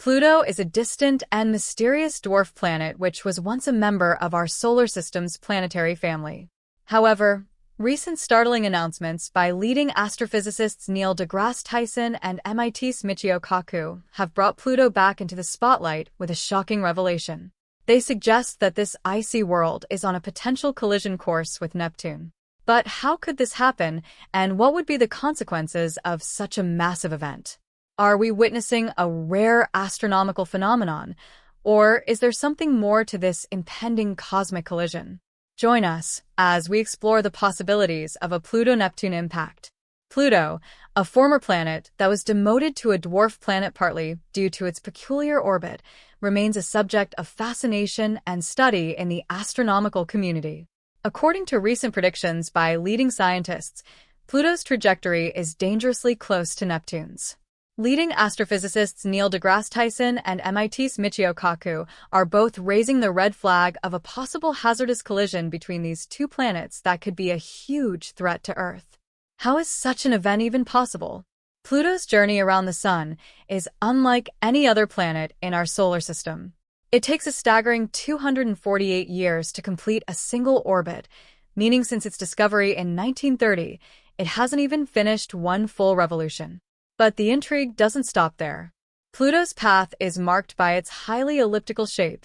Pluto is a distant and mysterious dwarf planet which was once a member of our solar system's planetary family. However, recent startling announcements by leading astrophysicists Neil deGrasse Tyson and MIT's Michio Kaku have brought Pluto back into the spotlight with a shocking revelation. They suggest that this icy world is on a potential collision course with Neptune. But how could this happen, and what would be the consequences of such a massive event? Are we witnessing a rare astronomical phenomenon, or is there something more to this impending cosmic collision? Join us as we explore the possibilities of a Pluto-Neptune impact. Pluto, a former planet that was demoted to a dwarf planet partly due to its peculiar orbit, remains a subject of fascination and study in the astronomical community. According to recent predictions by leading scientists, Pluto's trajectory is dangerously close to Neptune's. Leading astrophysicists Neil deGrasse Tyson and MIT's Michio Kaku are both raising the red flag of a possible hazardous collision between these two planets that could be a huge threat to Earth. How is such an event even possible? Pluto's journey around the Sun is unlike any other planet in our solar system. It takes a staggering 248 years to complete a single orbit, meaning since its discovery in 1930, it hasn't even finished one full revolution. But the intrigue doesn't stop there. Pluto's path is marked by its highly elliptical shape,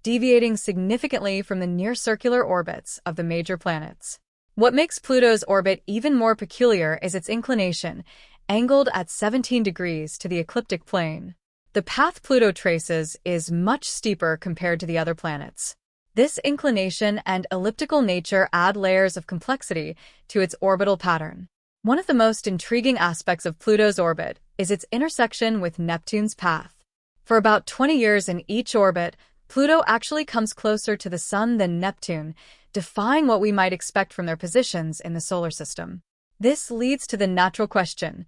deviating significantly from the near-circular orbits of the major planets. What makes Pluto's orbit even more peculiar is its inclination, angled at 17 degrees to the ecliptic plane. The path Pluto traces is much steeper compared to the other planets. This inclination and elliptical nature add layers of complexity to its orbital pattern. One of the most intriguing aspects of Pluto's orbit is its intersection with Neptune's path. For about 20 years in each orbit, Pluto actually comes closer to the Sun than Neptune, defying what we might expect from their positions in the solar system. This leads to the natural question: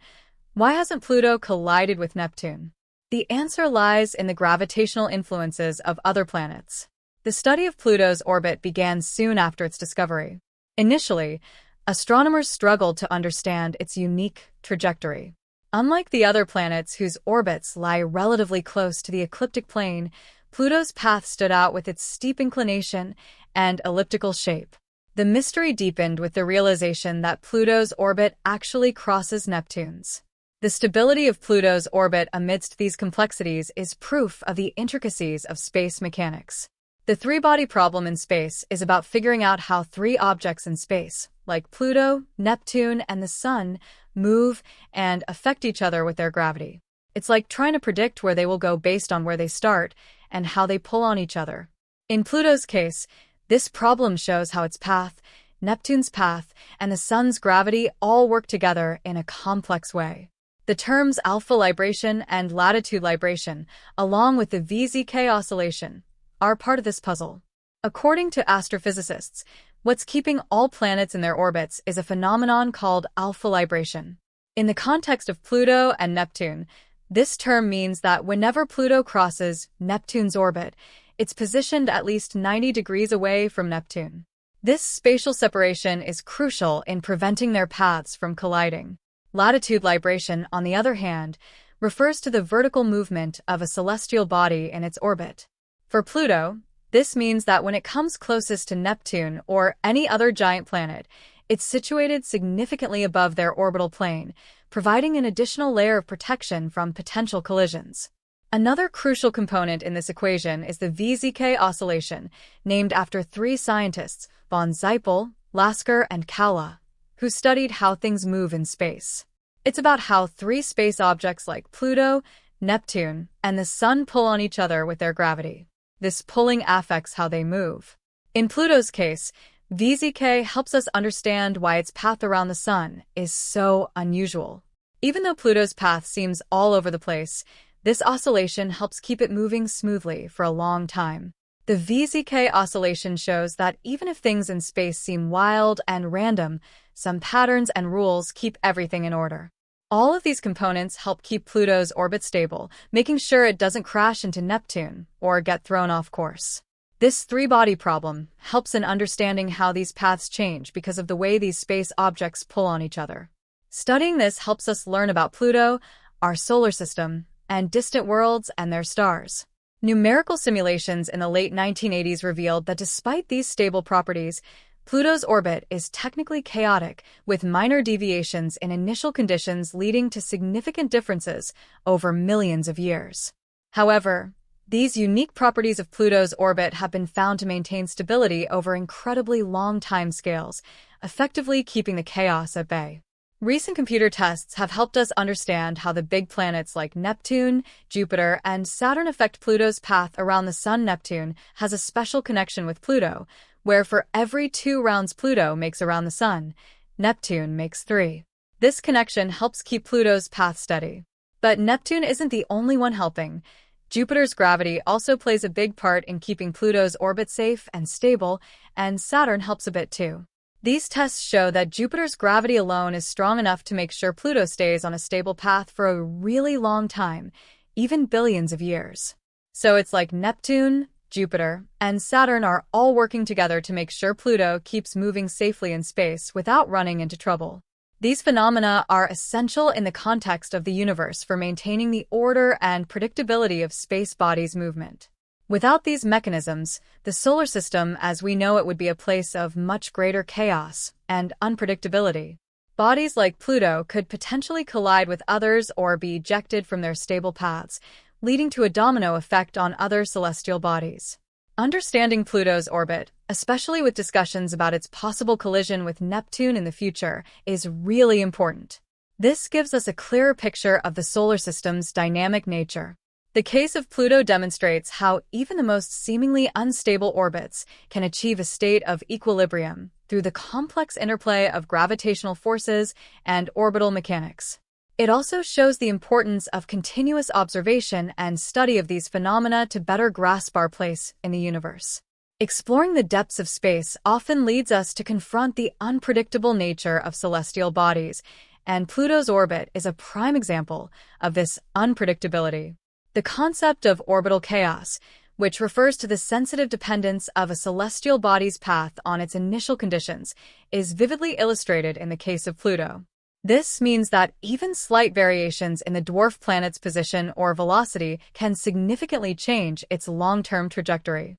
why hasn't Pluto collided with Neptune? The answer lies in the gravitational influences of other planets. The study of Pluto's orbit began soon after its discovery. Initially, astronomers struggled to understand its unique trajectory. Unlike the other planets whose orbits lie relatively close to the ecliptic plane, Pluto's path stood out with its steep inclination and elliptical shape. The mystery deepened with the realization that Pluto's orbit actually crosses Neptune's. The stability of Pluto's orbit amidst these complexities is proof of the intricacies of space mechanics. The three-body problem in space is about figuring out how three objects in space, like Pluto, Neptune, and the Sun, move and affect each other with their gravity. It's like trying to predict where they will go based on where they start and how they pull on each other. In Pluto's case, this problem shows how its path, Neptune's path, and the Sun's gravity all work together in a complex way. The terms alpha libration and latitude libration, along with the VZK oscillation, are part of this puzzle. According to astrophysicists, what's keeping all planets in their orbits is a phenomenon called alpha libration. In the context of Pluto and Neptune, this term means that whenever Pluto crosses Neptune's orbit, it's positioned at least 90 degrees away from Neptune. This spatial separation is crucial in preventing their paths from colliding. Latitude libration, on the other hand, refers to the vertical movement of a celestial body in its orbit. For Pluto, this means that when it comes closest to Neptune or any other giant planet, it's situated significantly above their orbital plane, providing an additional layer of protection from potential collisions. Another crucial component in this equation is the VZK oscillation, named after three scientists, von Zeipel, Lasker, and Kalla, who studied how things move in space. It's about how three space objects like Pluto, Neptune, and the Sun pull on each other with their gravity. This pulling affects how they move. In Pluto's case, VZK helps us understand why its path around the Sun is so unusual. Even though Pluto's path seems all over the place, this oscillation helps keep it moving smoothly for a long time. The VZK oscillation shows that even if things in space seem wild and random, some patterns and rules keep everything in order. All of these components help keep Pluto's orbit stable, making sure it doesn't crash into Neptune or get thrown off course. This three-body problem helps in understanding how these paths change because of the way these space objects pull on each other. Studying this helps us learn about Pluto, our solar system, and distant worlds and their stars. Numerical simulations in the late 1980s revealed that despite these stable properties, Pluto's orbit is technically chaotic, with minor deviations in initial conditions leading to significant differences over millions of years. However, these unique properties of Pluto's orbit have been found to maintain stability over incredibly long timescales, effectively keeping the chaos at bay. Recent computer tests have helped us understand how the big planets like Neptune, Jupiter, and Saturn affect Pluto's path around the Sun. Neptune has a special connection with Pluto, where for every 2 rounds Pluto makes around the Sun, Neptune makes 3. This connection helps keep Pluto's path steady. But Neptune isn't the only one helping. Jupiter's gravity also plays a big part in keeping Pluto's orbit safe and stable, and Saturn helps a bit too. These tests show that Jupiter's gravity alone is strong enough to make sure Pluto stays on a stable path for a really long time, even billions of years. So it's like Neptune, Jupiter, and Saturn are all working together to make sure Pluto keeps moving safely in space without running into trouble. These phenomena are essential in the context of the universe for maintaining the order and predictability of space bodies' movement. Without these mechanisms, the solar system as we know it would be a place of much greater chaos and unpredictability. Bodies like Pluto could potentially collide with others or be ejected from their stable paths, leading to a domino effect on other celestial bodies. Understanding Pluto's orbit, especially with discussions about its possible collision with Neptune in the future, is really important. This gives us a clearer picture of the solar system's dynamic nature. The case of Pluto demonstrates how even the most seemingly unstable orbits can achieve a state of equilibrium through the complex interplay of gravitational forces and orbital mechanics. It also shows the importance of continuous observation and study of these phenomena to better grasp our place in the universe. Exploring the depths of space often leads us to confront the unpredictable nature of celestial bodies, and Pluto's orbit is a prime example of this unpredictability. The concept of orbital chaos, which refers to the sensitive dependence of a celestial body's path on its initial conditions, is vividly illustrated in the case of Pluto. This means that even slight variations in the dwarf planet's position or velocity can significantly change its long-term trajectory.